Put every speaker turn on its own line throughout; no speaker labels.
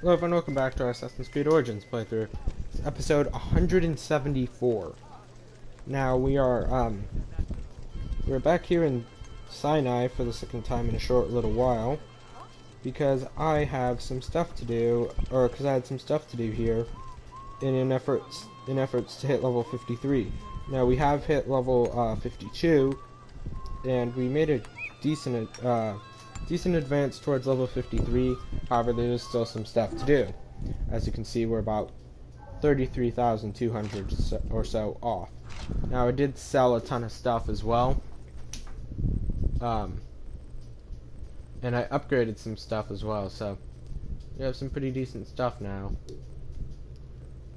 Hello everyone, welcome back to our Assassin's Creed Origins playthrough. It's episode 174. Now we're back here in Sinai for the second time in a short little while because I have some stuff to do, or because I had some stuff to do here in efforts to hit level 53. Now we have hit level 52, and we made a decent advance towards level 53. However, there's still some stuff to do. As you can see, we're about 33,200 or so off. Now, I did sell a ton of stuff as well, and I upgraded some stuff as well, so we have some pretty decent stuff now.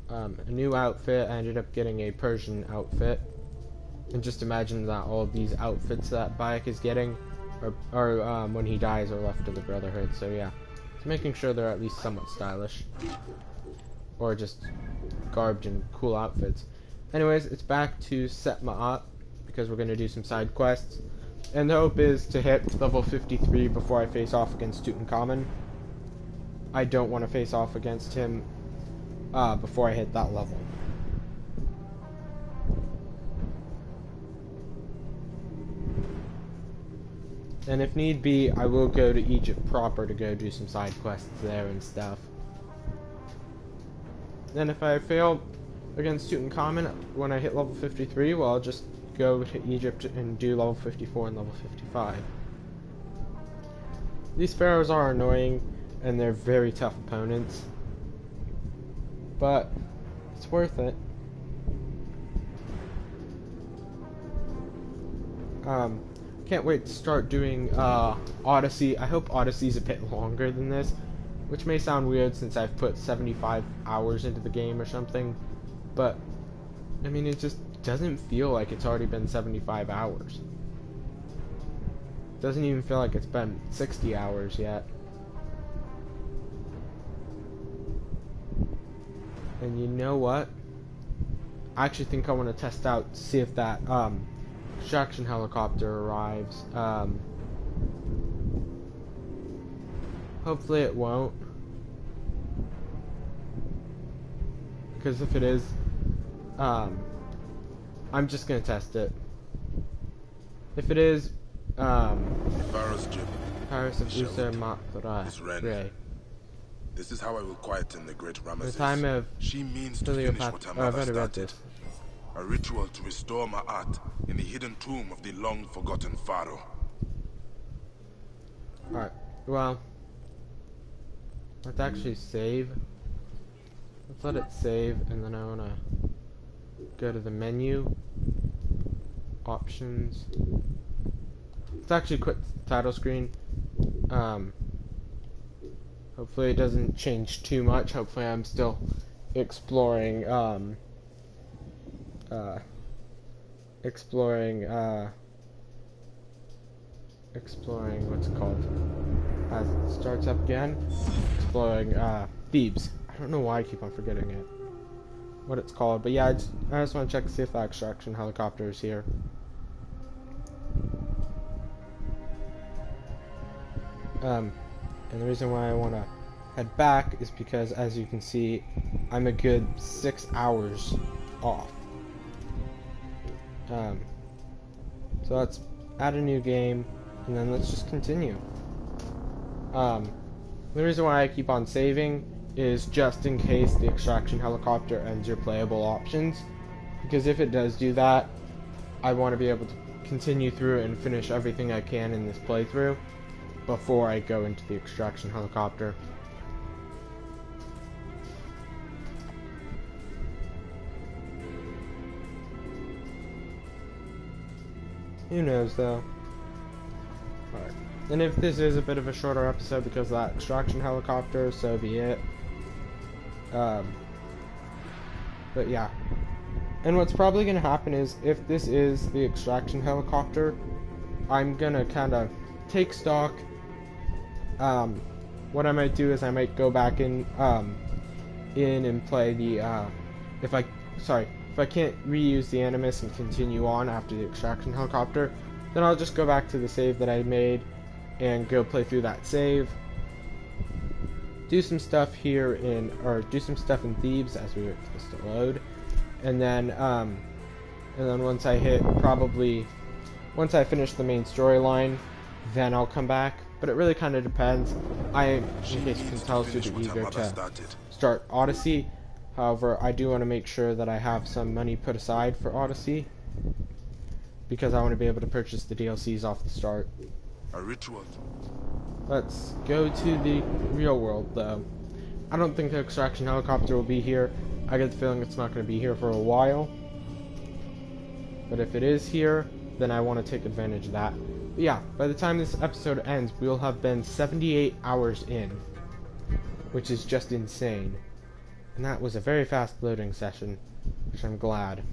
A new outfit. I ended up getting a Persian outfit, and just imagine that all of these outfits that Bayek is getting are when he dies, are left to the Brotherhood. So yeah, it's making sure they're at least somewhat stylish, or just garbed in cool outfits. Anyways, it's back to set Ma'at because we're gonna do some side quests, and the hope is to hit level 53 before I face off against Tutankhamun. I don't want to face off against him before I hit that level. And if need be, I will go to Egypt proper to go do some side quests there and stuff. Then if I fail against Tutankhamun when I hit level 53, well, I'll just go to Egypt and do level 54 and level 55. These pharaohs are annoying, and they're very tough opponents, but it's worth it. Can't wait to start doing Odyssey. I hope Odyssey's a bit longer than this, which may sound weird since I've put 75 hours into the game or something, but I mean, it just doesn't feel like it's already been 75 hours. It doesn't even feel like it's been 60 hours yet. And you know what? I actually think I want to test out to see if that extraction helicopter arrives. Hopefully it won't, because if it is, I'm just gonna test it. If it is,
Pharaoh's Jib,
Paris of Usa
is ready. This is how I will quieten the great Ramesses.
The time of
She means to finish what her mother started. A ritual to restore Ma'at in the hidden tomb of the long-forgotten pharaoh.
Alright, well, let's actually save. Let's let it save, and then I want to go to the menu, options. Let's actually quit the title screen. Hopefully it doesn't change too much. Hopefully I'm still exploring, exploring what's it called? As it starts up again, exploring Thebes. I don't know why I keep on forgetting it, what it's called, but yeah, I just want to check to see if that extraction helicopter is here. And the reason why I want to head back is because, as you can see, I'm a good 6 hours off. So let's add a new game, and then let's just continue. The reason why I keep on saving is just in case the extraction helicopter ends your playable options, because if it does do that, I want to be able to continue through and finish everything I can in this playthrough before I go into the extraction helicopter. Who knows, though? Alright. And if this is a bit of a shorter episode because of that extraction helicopter, so be it. But yeah. And what's probably going to happen is, if this is the extraction helicopter, I'm going to kind of take stock. What I might do is I might go back in and play the, if I can't reuse the Animus and continue on after the extraction helicopter, then I'll just go back to the save that I made and go play through that save, do some stuff here do some stuff in Thebes as we wait for this to load, and then once I finish the main storyline, then I'll come back. But it really kind of depends. I, in case you can tell, super eager to start Odyssey. However, I do want to make sure that I have some money put aside for Odyssey, because I want to be able to purchase the DLCs off the start.
A ritual.
Let's go to the real world, though. I don't think the extraction helicopter will be here. I get the feeling it's not going to be here for a while. But if it is here, then I want to take advantage of that. But yeah, by the time this episode ends, we will have been 78 hours in, which is just insane. And that was a very fast loading session, which I'm glad.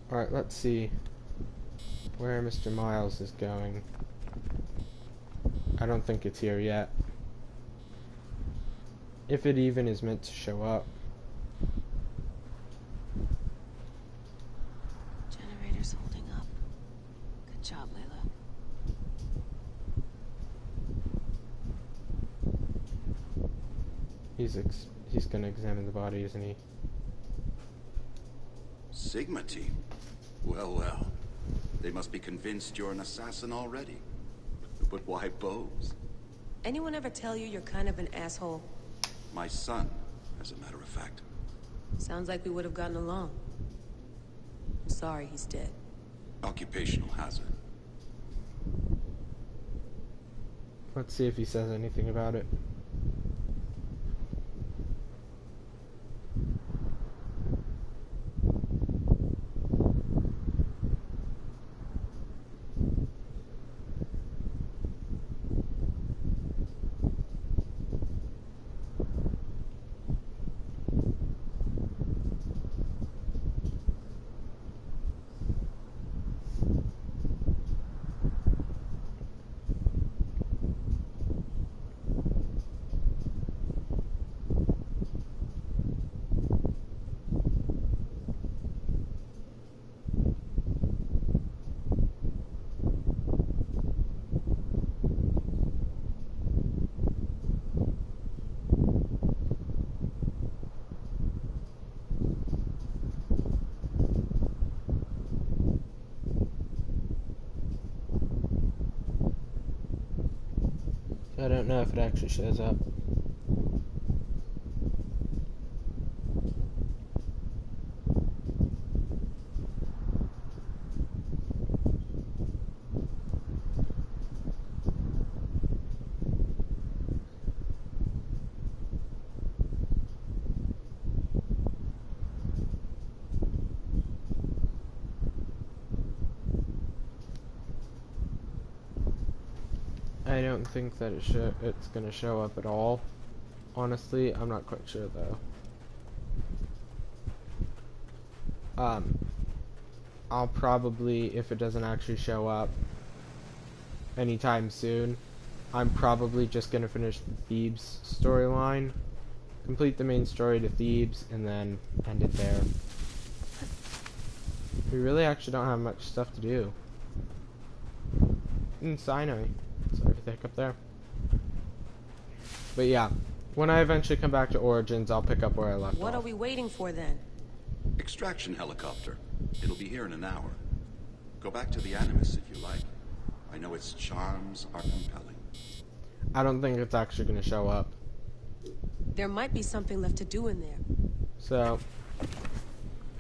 Alright, let's see where Mr. Miles is going. I don't think it's here yet. If it even is meant to show up.
Generator's holding up. Good job, Layla.
He's gonna examine the body, isn't he?
Sigma team? Well, well. They must be convinced you're an assassin already. But why bows?
Anyone ever tell you you're kind of an asshole?
My son, as a matter of fact.
Sounds like we would have gotten along. I'm sorry he's dead.
Occupational hazard.
Let's see if he says anything about it. I don't know if it actually shows up. I don't think that it's gonna show up at all. Honestly, I'm not quite sure though. I'll probably, if it doesn't actually show up anytime soon, I'm probably just gonna finish the Thebes storyline, complete the main story to Thebes, and then end it there. We really actually don't have much stuff to do. In Sinai. Sorry for the hiccup there. But yeah, when I eventually come back to Origins, I'll pick up where I left off.
What are we waiting for then?
Extraction helicopter. It'll be here in an hour. Go back to the Animus if you like. I know its charms are compelling.
I don't think it's actually going to show up.
There might be something left to do in there.
So,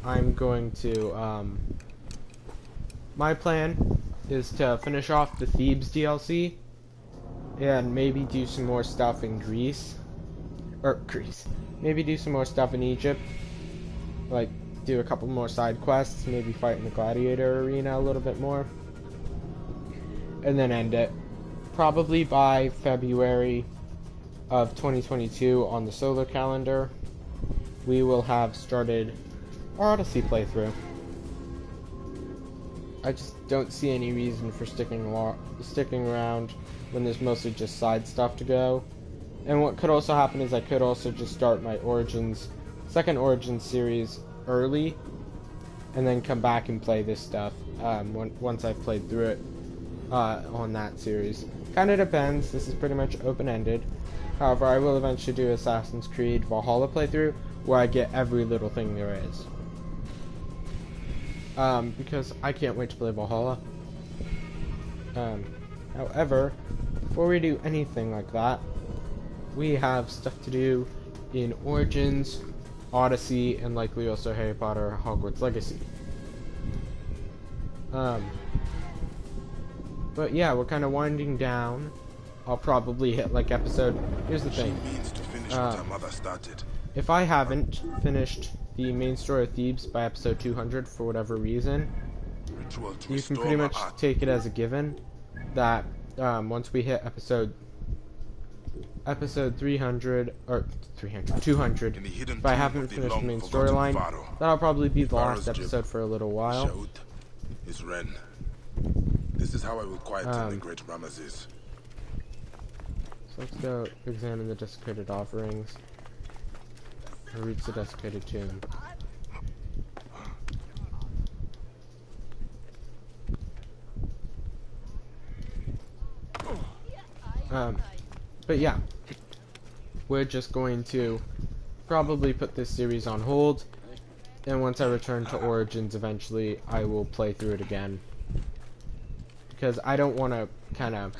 I'm going to, my plan is to finish off the Thebes DLC, and maybe do some more stuff in Greece. Maybe do some more stuff in Egypt. Like, do a couple more side quests, maybe fight in the Gladiator Arena a little bit more. And then end it. Probably by February of 2022 on the solar calendar, we will have started our Odyssey playthrough. I just don't see any reason for sticking around when there's mostly just side stuff to go. And what could also happen is I could also just start my second Origins series early, and then come back and play this stuff once I've played through it on that series. Kind of depends. This is pretty much open-ended. However, I will eventually do Assassin's Creed Valhalla playthrough where I get every little thing there is. Because I can't wait to play Valhalla. However, before we do anything like that, we have stuff to do in Origins, Odyssey, and likely also Harry Potter Hogwarts Legacy. But yeah, we're kind of winding down. I'll probably hit like episode... Here's the thing.
She means to finish what her mother started.
If I haven't finished the main story of Thebes by episode 200 for whatever reason,
Ritual to
you can
restore
pretty
my
much
art.
take it as a given that once we hit episode 300 or 200,
In the hidden
if I
tomb
haven't
of the
finished the main
long-forgotten
storyline,
pharaoh.
that'll probably be the
Pharaoh's
last
Jib.
episode for a little while.
Shaut is Ren. This is how I will quieten the great Ramesses.
So let's go examine the desecrated offerings. Or reach the desecrated tomb. But yeah, we're just going to probably put this series on hold, and once I return to Origins eventually, I will play through it again. Because I don't want to kind of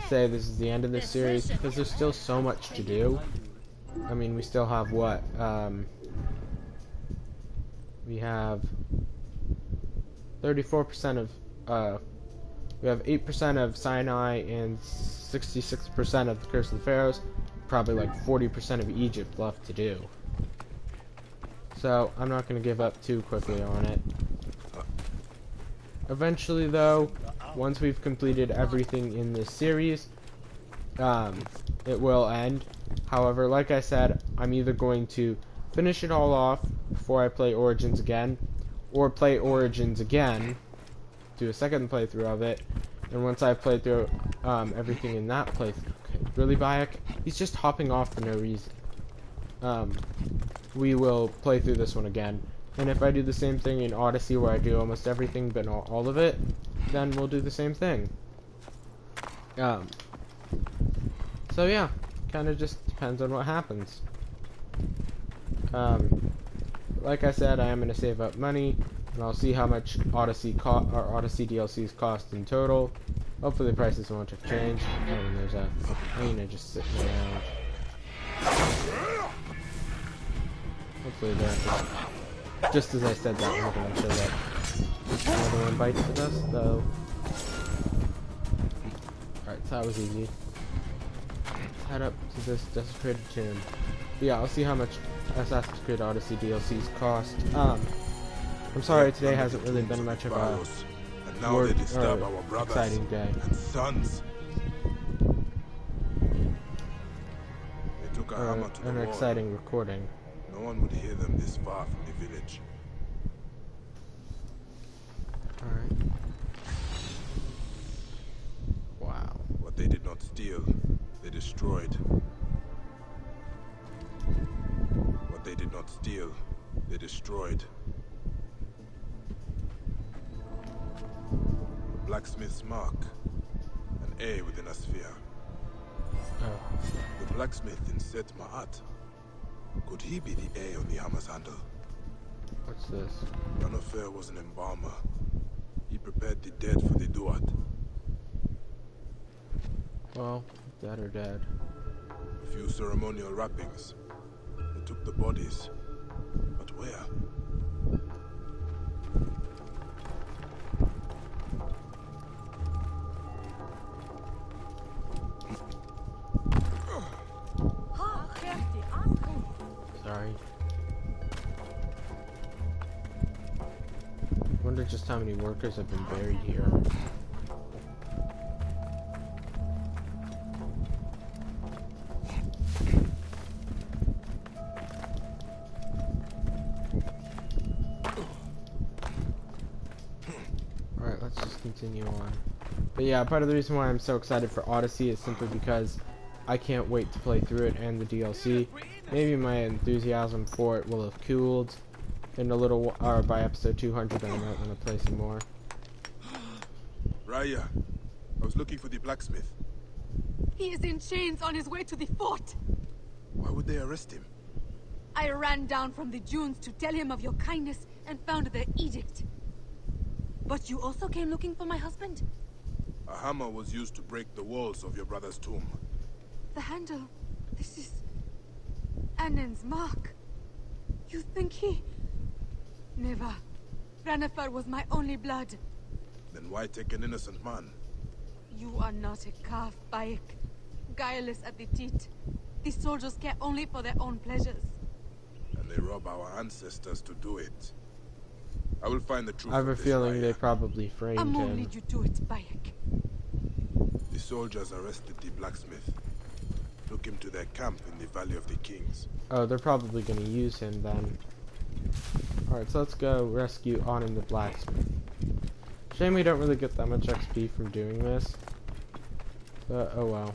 say this is the end of this series, because there's still so much to do. I mean, we still have what? We have 34% of, we have 8% of Sinai and 66% of the Curse of the Pharaohs, probably like 40% of Egypt left to do. So, I'm not going to give up too quickly on it. Eventually, though, once we've completed everything in this series, it will end. However, like I said, I'm either going to finish it all off before I play Origins again, or play Origins again, do a second playthrough of it, and once I've played through everything in that playthrough, okay, really, Bayek? He's just hopping off for no reason. We will play through this one again, and if I do the same thing in Odyssey where I do almost everything but not all of it, then we'll do the same thing. So yeah, kind of just depends on what happens. Like I said, I am going to save up money, and I'll see how much Odyssey DLCs cost in total. Hopefully the prices won't have changed. Oh, and there's a hyena just sitting around. Hopefully they're just as I said that, another one showed up. Another one bites the dust, though. Alright, so that was easy. Let's head up to this desecrated tomb. But yeah, I'll see how much Assassin's Creed Odyssey DLCs cost. I'm sorry today hasn't really been much of a
And now they disturb our brothers
exciting day.
and sons. They took a hammer to the
An
wall.
exciting recording.
No one would hear them this far from the village.
Alright. Wow.
What they did not steal, they destroyed. What they did not steal, they destroyed. A blacksmith's mark. An A within a sphere.
Oh.
The blacksmith in Set Ma'at. Could he be the A on the hammer's handle?
What's this?
Ranofer was an embalmer. He prepared the dead for the Duat.
Well, dead or dead.
A few ceremonial wrappings. They took the bodies. But where?
Sorry. Wonder just how many workers have been buried here. Alright, let's just continue on. But yeah, part of the reason why I'm so excited for Odyssey is simply because I can't wait to play through it and the DLC. Maybe my enthusiasm for it will have cooled, in a little, or by episode 200, I might want to play some more.
Raya, I was looking for the blacksmith.
He is in chains on his way to the fort.
Why would they arrest him?
I ran down from the dunes to tell him of your kindness and found the edict. But you also came looking for my husband?
A hammer was used to break the walls of your brother's tomb.
The handle. This is Annen's mark. You think he... Never. Ranafar was my only blood.
Then why take an innocent man?
You are not a calf, Bayek. Guileless at the teat. The soldiers care only for their own pleasures.
And they rob our ancestors to do it. I will find the truth.
I have a
of this,
feeling they
Raya.
probably framed
I'm gonna
him.
lead you to it, Bayek.
The soldiers arrested the blacksmith. Took him to their camp in the Valley of the Kings.
Oh, they're probably going to use him then. Alright, so let's go rescue Annen the blacksmith. Shame we don't really get that much XP from doing this. But, oh well.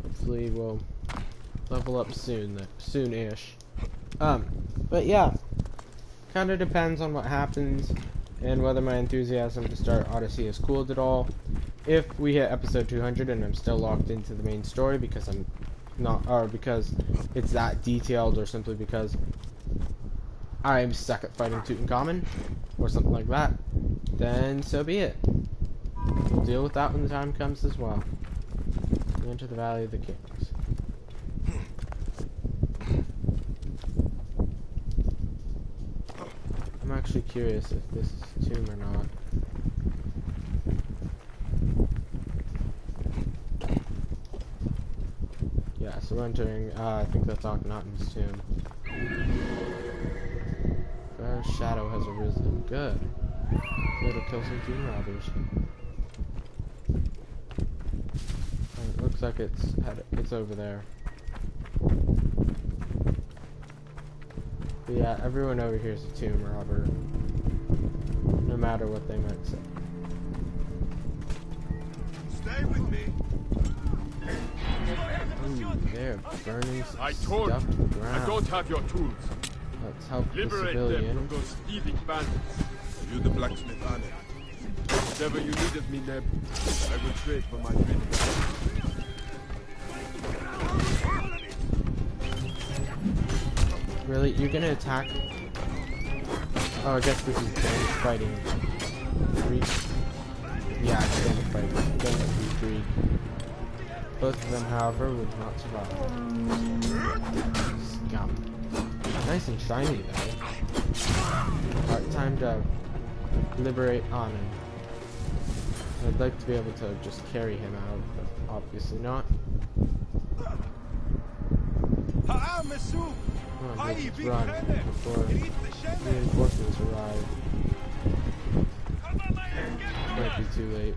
Hopefully we'll level up soon-ish. But yeah. Kinda depends on what happens and whether my enthusiasm to start Odyssey has cooled at all. If we hit episode 200 and I'm still locked into the main story because I'm not, or because it's that detailed, or simply because I'm stuck at fighting Tutankhamun, or something like that, then so be it. We'll deal with that when the time comes as well. Enter the Valley of the Kings. I'm actually curious if this is a tomb or not. Yeah, so we're entering, I think that's Akhenaten's tomb. Fair shadow has arisen. Good. Go to kill some tomb robbers. It looks like it's over there. But yeah, everyone over here is a tomb robber. No matter what they might say.
Stay with me.
Ooh, they're burning some
I told
stuff to the
you,
ground.
I don't have your tools.
Let's help the
Liberate them from
civilians.
those thieving bandits.
You the blacksmith, Annen.
Whatever you need of me, Neb, I will trade for my freedom.
Really? You're gonna attack? Oh, I guess this is bandit fighting Greek. Yeah, it's bandit fighting. Bandit v Greek. Both of them, however, would not survive. Scum. Nice and shiny, though. Alright, time to liberate Annen. I'd like to be able to just carry him out, but obviously not. Come on, let's run before reinforcements arrive. Might be too late.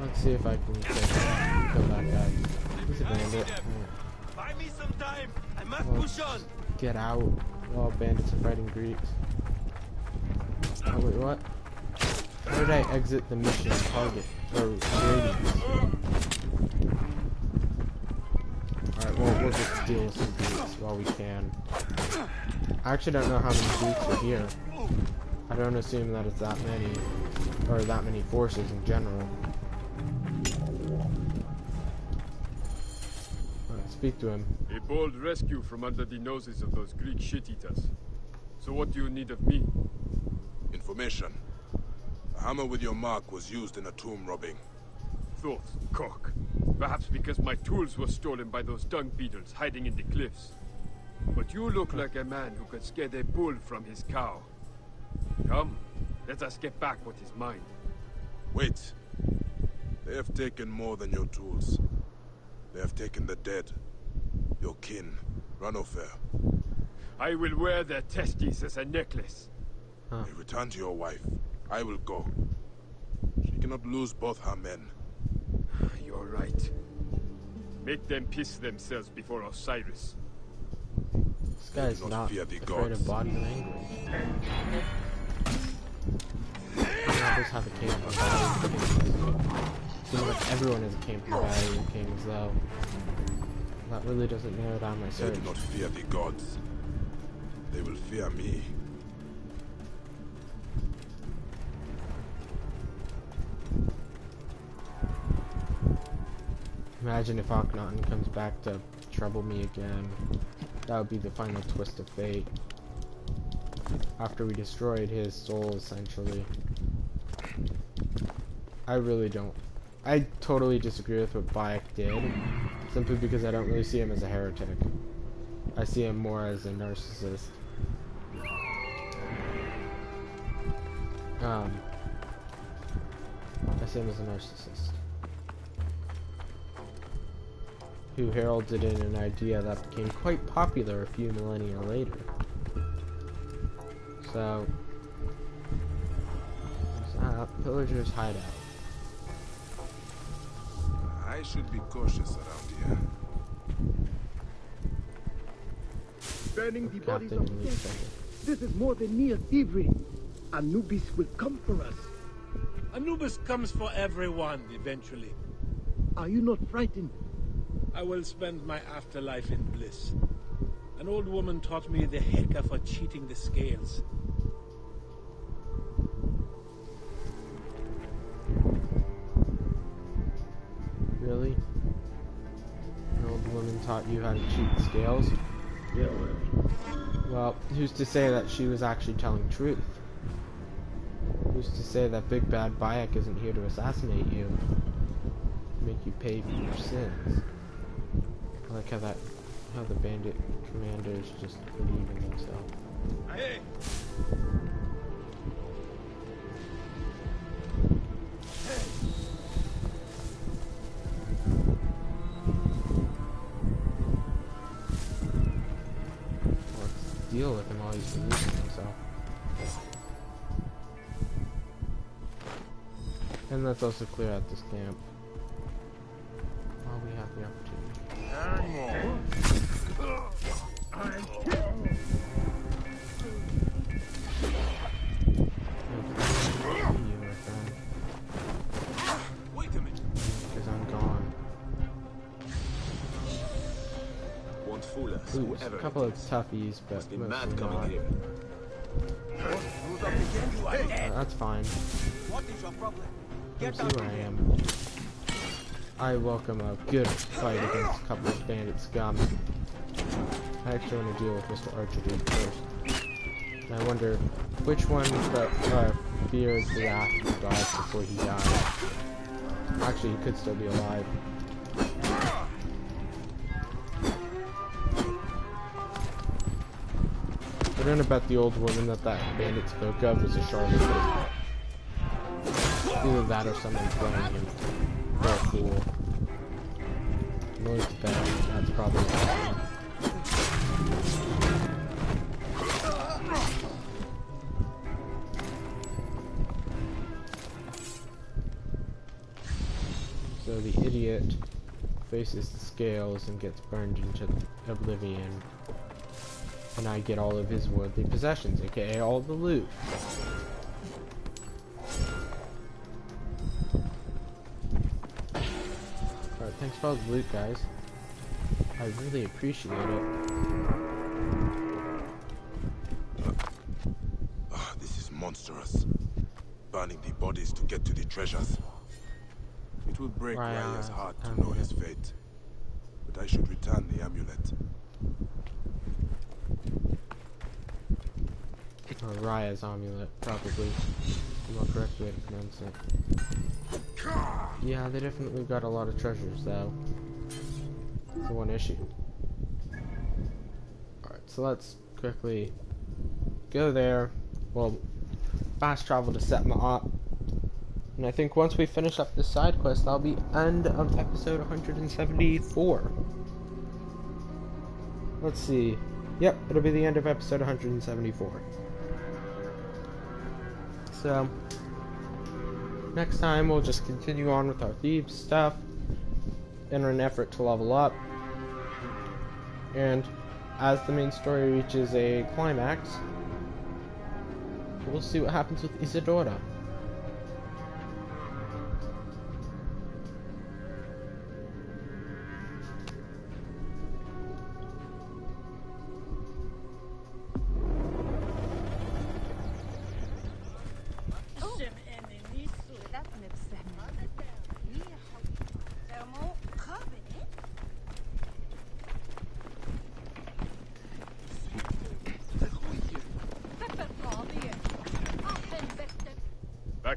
Let's see if I can kill that guy. He's a bandit.
Buy me some time. I must
Let's
push on.
get out while bandits are fighting Greeks. Oh wait, what? How did I exit the mission target? Or radius? Alright, well, we'll just deal with some Greeks while we can. I actually don't know how many Greeks are here. I don't assume that it's that many, or that many forces in general. Alright, speak to him.
A bold rescue from under the noses of those Greek shit-eaters. So what do you need of me?
Information. A hammer with your mark was used in a tomb robbing.
Thoughts, cock. Perhaps because my tools were stolen by those dung beetles hiding in the cliffs. But you look like a man who could scare the bull from his cow. Come, let us get back what is mine.
Wait. They have taken more than your tools. They have taken the dead. Your kin, Ranofar.
I will wear their testes as a necklace.
Huh.
You return to your wife. I will go. She cannot lose both her men.
You're right. Make them piss themselves before Osiris.
This guy's
do not
not
fear the
afraid
gods.
of body language. Robbers have a cape of body language. Seems like everyone is a camping battery in Kings, though. That really doesn't narrow down my
They
search.
do not fear the gods. They will fear me.
Imagine if Akhenaten comes back to trouble me again. That would be the final twist of fate. After we destroyed his soul, essentially. I really don't. I totally disagree with what Bayek did, simply because I don't really see him as a heretic. I see him more as a narcissist. I see him as a narcissist who heralded in an idea that became quite popular a few millennia later. So, Pillager's hideout.
I should be cautious around here.
Burning the bodies
Captain
of
and
dead.
Lieutenant.
This is more than mere thievery. Anubis will come for us.
Anubis comes for everyone, eventually.
Are you not frightened?
I will spend my afterlife in bliss. An old woman taught me the heka for cheating the scales.
Really? An old woman taught you how to cheat the scales?
Yeah.
Well, who's to say that she was actually telling truth? Who's to say that Big Bad Bayek isn't here to assassinate you? Make you pay for your sins. I like how the bandit commanders just believe in themselves.
Hey!
Let's deal with him while he's believing in himself. And let's also clear out this camp while we have the opportunity.
Wait a minute.
Because I'm gone.
Won't fool us.
Ooh,
Whoever
a couple of
it is.
toughies, but
Must be
mostly
mad
not.
coming here.
That's fine.
What is your problem?
Come see where I am. I welcome a good fight against a couple of bandit scum. I actually want to deal with Mr. Archer first. And I wonder which one feared the wrath of the gods before he died. Actually, he could still be alive. I don't know about the old woman that bandit spoke of was a charlatan. Either that or someone throwing him for a fool. I'm willing to bet that's probably happening. So the idiot faces the scales and gets burned into oblivion. And I get all of his worldly possessions, aka all the loot. Alright, thanks for all the loot, guys. I really appreciate it.
This is monstrous. Burning the bodies to get to the treasures. It will break Raya's heart to know his fate. But I should return the amulet.
Or Raya's amulet, probably. The more correct way to pronounce it. Yeah, they definitely got a lot of treasures, though. It's the one issue. Alright, so let's quickly go there. Well, fast travel to Setma up. And I think once we finish up this side quest, that'll be end of episode 174. Let's see. Yep, it'll be the end of episode 174. So, next time we'll just continue on with our Thebes stuff in an effort to level up. And as the main story reaches a climax, we'll see what happens with Isadora.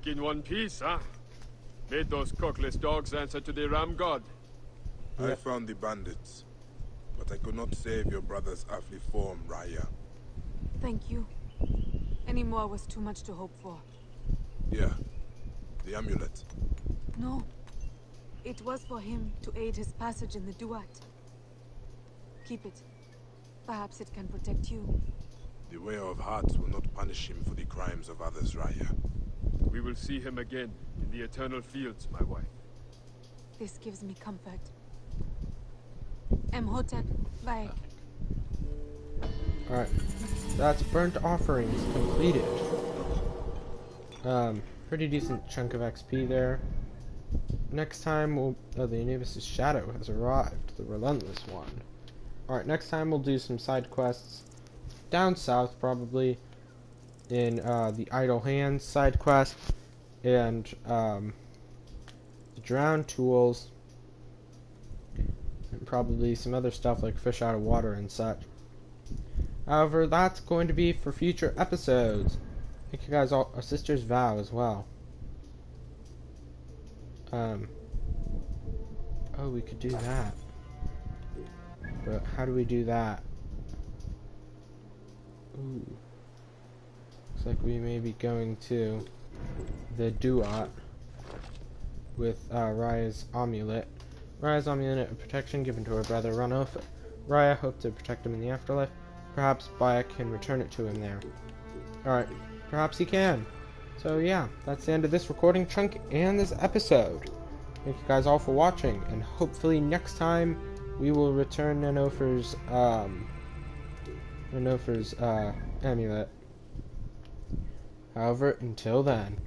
Back in one piece, huh? Made those cockless dogs answer to the ram god.
I found the bandits, but I could not save your brother's earthly form, Raya.
Thank you. Any more was too much to hope for.
Yeah, the amulet.
No. It was for him to aid his passage in the Duat. Keep it. Perhaps it can protect you.
The Wearer of Hearts will not punish him for the crimes of others, Raya.
We will see him again in the Eternal Fields, my wife.
This gives me comfort. Emhotep, bye.
Alright, that's burnt offerings completed. Pretty decent chunk of XP there. Next time we'll... Oh, the Anubis' shadow has arrived, the relentless one. Alright, next time we'll do some side quests. Down south, probably. In, the Idle Hands side quest. And, the Drowned Tools. And probably some other stuff like fish out of water and such. However, that's going to be for future episodes. Thank you guys all. Our Sister's Vow as well. Oh, we could do that. But how do we do that? Ooh. Looks like we may be going to the Duat with Raya's amulet. Raya's amulet of protection given to her brother Ranulf. Raya hoped to protect him in the afterlife. Perhaps Baya can return it to him there. Alright, perhaps he can. So yeah, that's the end of this recording chunk and this episode. Thank you guys all for watching, and hopefully next time we will return Nanofer's amulet. However, until then.